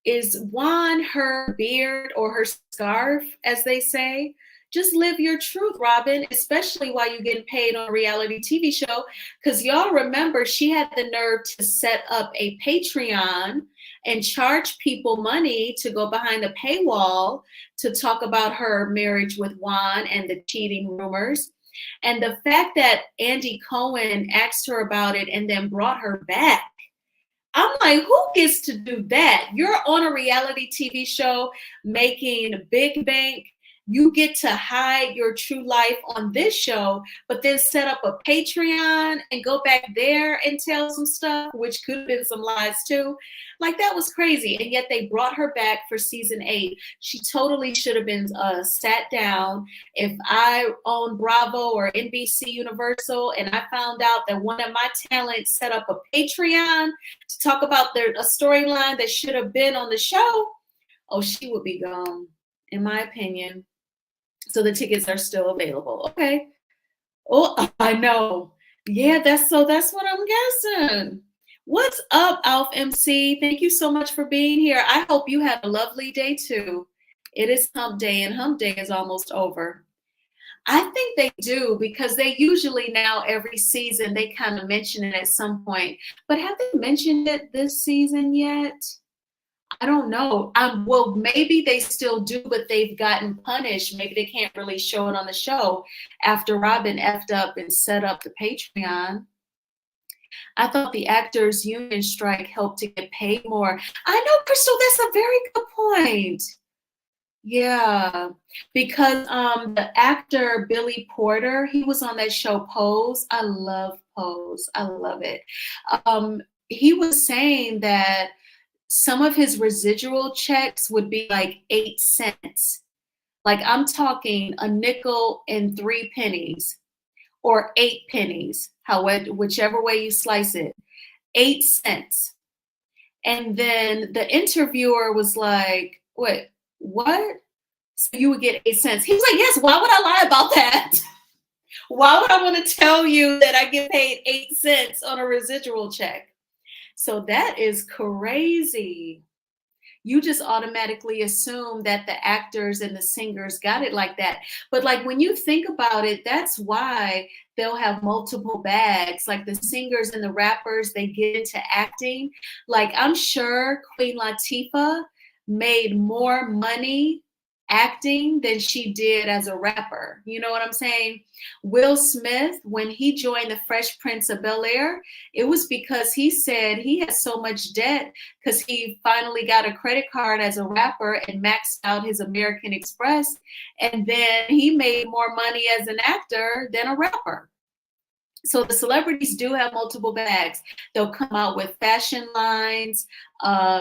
is Juan her beard or her scarf, as they say? Just live your truth, Robin, especially while you're getting paid on a reality TV show. Because y'all remember, she had the nerve to set up a Patreon and charge people money to go behind the paywall to talk about her marriage with Juan and the cheating rumors. And the fact that Andy Cohen asked her about it and then brought her back, I'm like, who gets to do that? You're on a reality TV show making big bank. You get to hide your true life on this show, but then set up a Patreon and go back there and tell some stuff, which could have been some lies too. Like, that was crazy. And yet they brought her back for season 8. She totally should have been sat down. If I owned Bravo or NBC Universal and I found out that one of my talents set up a Patreon to talk about a storyline that should have been on the show, oh, she would be gone, in my opinion. So the tickets are still available. Okay. Oh, I know. Yeah, that's what I'm guessing. What's up, Alf MC? Thank you so much for being here. I hope you have a lovely day too. It is hump day, and hump day is almost over. I think they do, because they usually now every season they kind of mention it at some point. But have they mentioned it this season yet? I don't know. Well, maybe they still do, but they've gotten punished. Maybe they can't really show it on the show after Robin effed up and set up the Patreon. I thought the actors' union strike helped to get paid more. I know, Crystal, that's a very good point. Yeah, because the actor Billy Porter, he was on that show Pose. I love Pose. I love it. He was saying that some of his residual checks would be like 8 cents. Like, I'm talking a nickel and 3 pennies or 8 pennies, however, whichever way you slice it, 8 cents. And then the interviewer was like, wait, what? So you would get 8 cents. He was like, yes, why would I lie about that? Why would I want to tell you that I get paid 8 cents on a residual check? So that is crazy. You just automatically assume that the actors and the singers got it like that. But like, when you think about it, that's why they'll have multiple bags. Like the singers and the rappers, they get into acting. Like, I'm sure Queen Latifah made more money acting than she did as a rapper. You know what I'm saying? Will Smith, when he joined the Fresh Prince of Bel-Air, it was because he said he had so much debt because he finally got a credit card as a rapper and maxed out his American Express. And then he made more money as an actor than a rapper. So the celebrities do have multiple bags. They'll come out with fashion lines,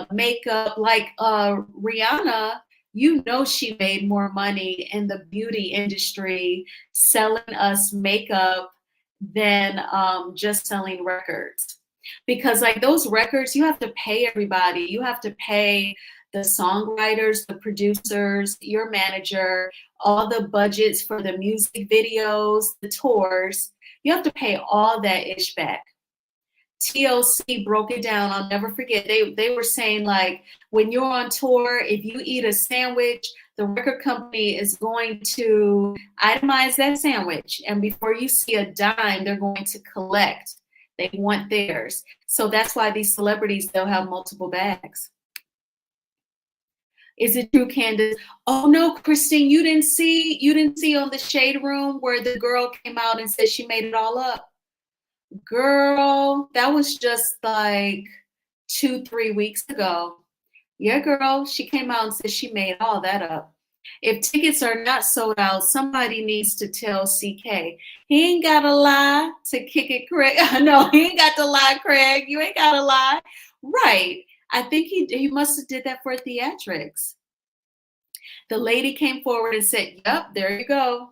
makeup, like Rihanna. You know, she made more money in the beauty industry selling us makeup than just selling records. Because like those records, you have to pay everybody. You have to pay the songwriters, the producers, your manager, all the budgets for the music videos, the tours. You have to pay all that ish back. TLC broke it down. I'll never forget. They were saying, like, when you're on tour, if you eat a sandwich, the record company is going to itemize that sandwich. And before you see a dime, they're going to collect. They want theirs. So that's why these celebrities, they'll have multiple bags. Is it true, Candace? Oh no, Christine, you didn't see on the Shade Room where the girl came out and said she made it all up? Girl, that was just like 2-3 weeks ago. Yeah, girl, she came out and said she made all that up. If tickets are not sold out, somebody needs to tell CK. He ain't got to lie to kick it, Craig. No, he ain't got to lie, Craig. You ain't got to lie. Right. I think he must have did that for theatrics. The lady came forward and said, yep, there you go.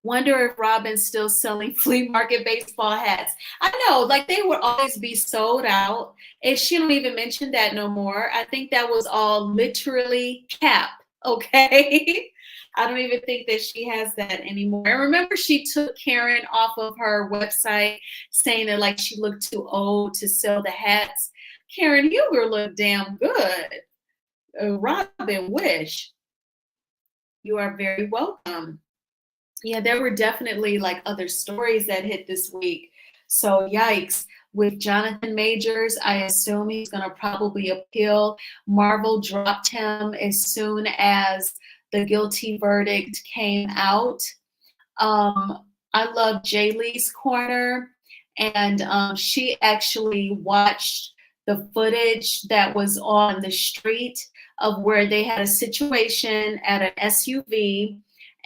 Wonder if Robin's still selling flea market baseball hats. I know, like they would always be sold out. And she don't even mention that no more. I think that was all literally cap, okay? I don't even think that she has that anymore. And remember, she took Karen off of her website saying that like she looked too old to sell the hats. Karen, you were look damn good. Robin, wish. You are very welcome. Yeah, there were definitely like other stories that hit this week. So yikes. With Jonathan Majors, I assume he's going to probably appeal. Marvel dropped him as soon as the guilty verdict came out. I love Jaylee's Corner, and she actually watched the footage that was on the street of where they had a situation at an SUV.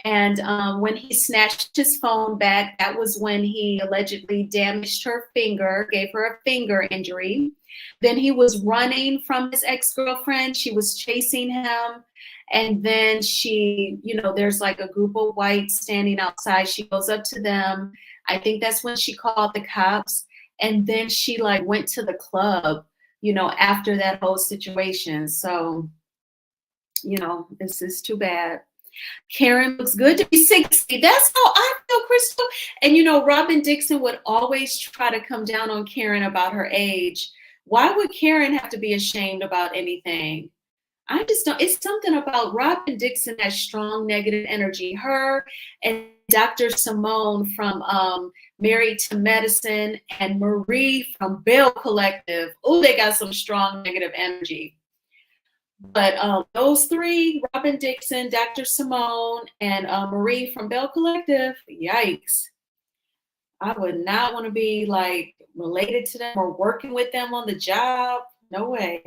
And when he snatched his phone back, that was when he allegedly damaged her finger, gave her a finger injury. Then he was running from his ex-girlfriend. She was chasing him. And then she, you know, there's like a group of whites standing outside. She goes up to them. I think that's when she called the cops. And then she like went to the club, you know, after that whole situation. So, you know, this is too bad. Karen looks good to be 60. That's how I feel, Crystal. And you know, Robin Dixon would always try to come down on Karen about her age. Why would Karen have to be ashamed about anything? I just don't. It's something about Robin Dixon has strong negative energy. Her and Dr. Simone from Married to Medicine and Marie from Bell Collective. Oh, they got some strong negative energy. But those three, Robin Dixon, Dr. Simone, and Marie from Bell Collective, yikes. I would not want to be like related to them or working with them on the job. No way.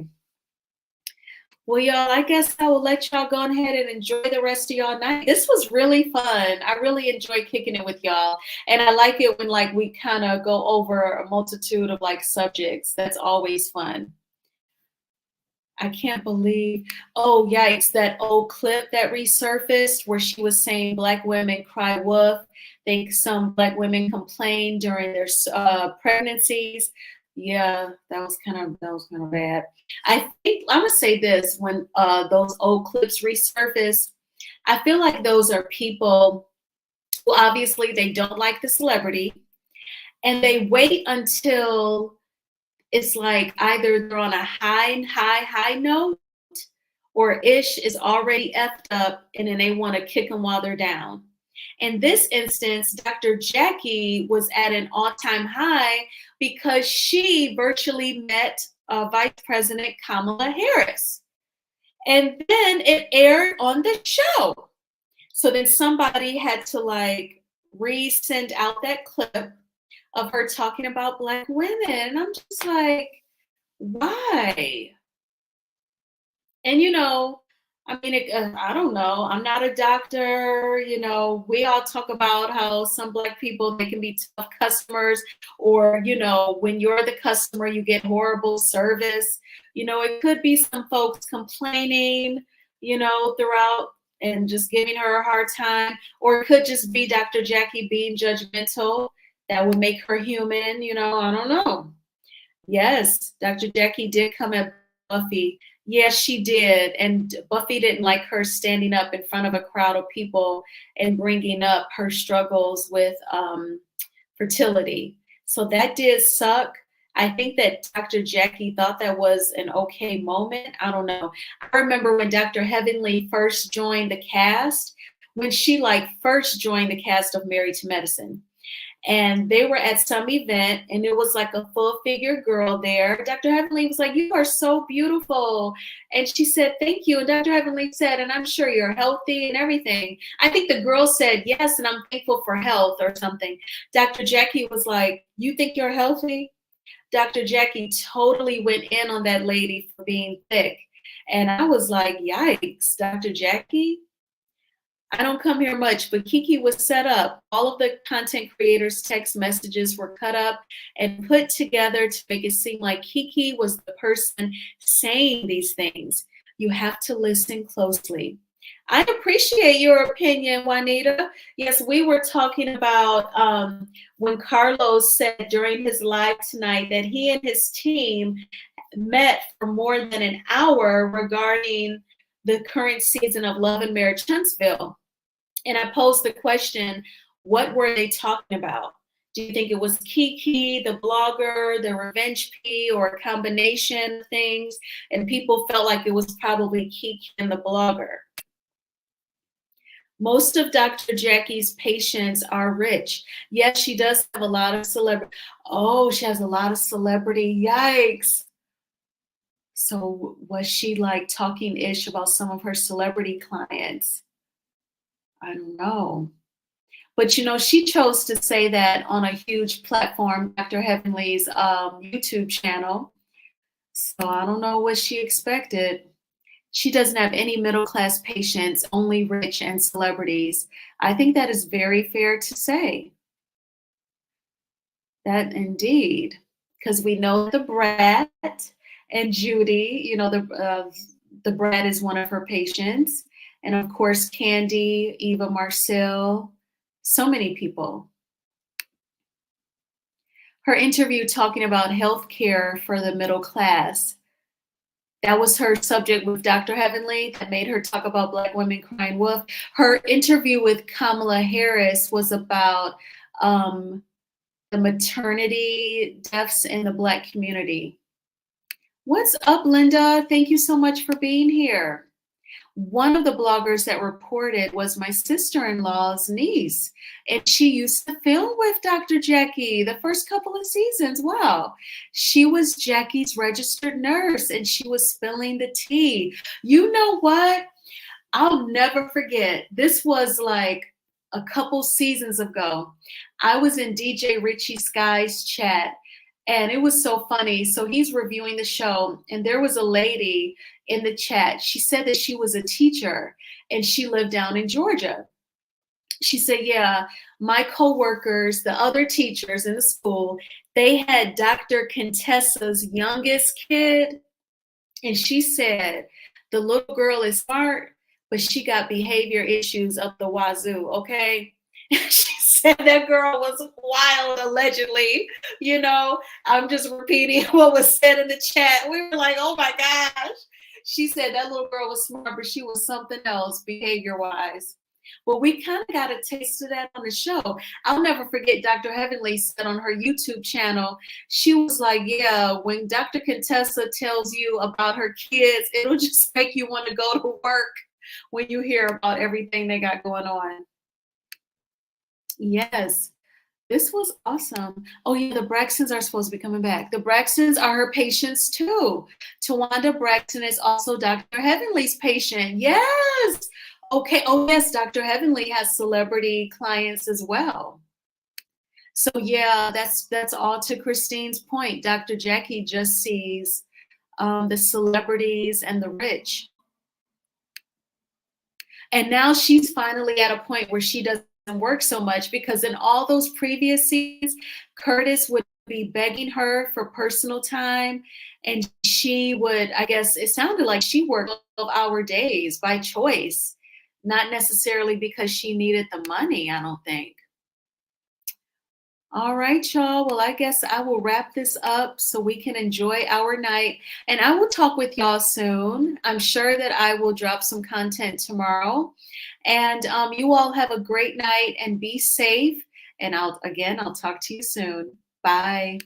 Well, y'all, I guess I will let y'all go ahead and enjoy the rest of y'all night. This was really fun. I really enjoy kicking it with y'all. And I like it when like we kind of go over a multitude of like subjects. That's always fun. I can't believe, oh yikes, that old clip that resurfaced where she was saying Black women cry wolf. I think some Black women complained during their pregnancies. Yeah, that was kind of bad. I think I'm gonna say this: when those old clips resurface, I feel like those are people who obviously they don't like the celebrity, and they wait until it's like either they're on a high note, or ish is already effed up, and then they want to kick them while they're down. In this instance, Dr. Jackie was at an all-time high because she virtually met Vice President Kamala Harris. And then it aired on the show. So then somebody had to like re-send out that clip of her talking about Black women. And I'm just like, why? And you know, I mean, I don't know. I'm not a doctor. You know, we all talk about how some Black people, they can be tough customers, or, you know, when you're the customer, you get horrible service. You know, it could be some folks complaining, you know, throughout and just giving her a hard time, or it could just be Dr. Jackie being judgmental. That would make her human, you know, I don't know. Yes, Dr. Jackie did come at Buffy. Yes, she did. And Buffy didn't like her standing up in front of a crowd of people and bringing up her struggles with fertility. So that did suck. I think that Dr. Jackie thought that was an okay moment. I don't know. I remember when Dr. Heavenly first joined the cast, when she like first joined the cast of Married to Medicine. And they were at some event, and it was like a full-figure girl there. Dr. Heavenly was like, "You are so beautiful." And she said, "Thank you." And Dr. Heavenly said, "And I'm sure you're healthy and everything." I think the girl said, "Yes, and I'm thankful for health," or something. Dr. Jackie was like, "You think you're healthy?" Dr. Jackie totally went in on that lady for being thick. And I was like, yikes, Dr. Jackie. I don't come here much, but Kiki was set up. All of the content creators' text messages were cut up and put together to make it seem like Kiki was the person saying these things. You have to listen closely. I appreciate your opinion, Juanita. Yes, we were talking about when Carlos said during his live tonight that he and his team met for more than an hour regarding the current season of Love and Marriage Huntsville. And I posed the question, what were they talking about? Do you think it was Kiki, the blogger, the Revenge P, or a combination of things? And people felt like it was probably Kiki and the blogger. Most of Dr. Jackie's patients are rich. Yes, she does have a lot of celebrity. Oh, she has a lot of celebrity. Yikes. So was she like talking ish about some of her celebrity clients? I don't know. But, you know, she chose to say that on a huge platform, Dr. Heavenly's YouTube channel. So I don't know what she expected. She doesn't have any middle-class patients, only rich and celebrities. I think that is very fair to say. That indeed, because we know the Brat and Judy, you know, the Brat is one of her patients. And of course, Candy, Eva Marcel, so many people. Her interview talking about healthcare for the middle class. That was her subject with Dr. Heavenly that made her talk about Black women crying wolf. Her interview with Kamala Harris was about the maternity deaths in the Black community. What's up, Linda? Thank you so much for being here. One of the bloggers that reported was my sister-in-law's niece, and she used to film with Dr. Jackie the first couple of seasons. Wow. She was Jackie's registered nurse, and she was spilling the tea. You know what? I'll never forget. This was like a couple seasons ago. I was in DJ Richie Sky's chat, and it was so funny. So he's reviewing the show, and there was a lady in the chat. She said that she was a teacher and she lived down in Georgia. She said, yeah, my coworkers, the other teachers in the school, they had Dr. Contessa's youngest kid. And she said, the little girl is smart, but she got behavior issues up the wazoo, okay? She said that girl was wild, allegedly. You know, I'm just repeating what was said in the chat. We were like, oh my gosh. She said that little girl was smart, but she was something else behavior-wise. Well, we kind of got a taste of that on the show. I'll never forget Dr. Heavenly said on her YouTube channel, she was like, yeah, when Dr. Contessa tells you about her kids, it'll just make you want to go to work when you hear about everything they got going on. Yes. This was awesome. Oh yeah, the Braxtons are supposed to be coming back. The Braxtons are her patients too. Tawanda Braxton is also Dr. Heavenly's patient. Yes. Okay. Oh yes, Dr. Heavenly has celebrity clients as well. So yeah, that's all to Christine's point. Dr. Jackie just sees the celebrities and the rich. And now she's finally at a point where she doesn't work so much, because in all those previous seasons, Curtis would be begging her for personal time, and she would, I guess it sounded like she worked 12-hour days by choice, not necessarily because she needed the money, I don't think. All right, y'all. Well, I guess I will wrap this up so we can enjoy our night. And I will talk with y'all soon. I'm sure that I will drop some content tomorrow. And you all have a great night and be safe. And I'll talk to you soon. Bye.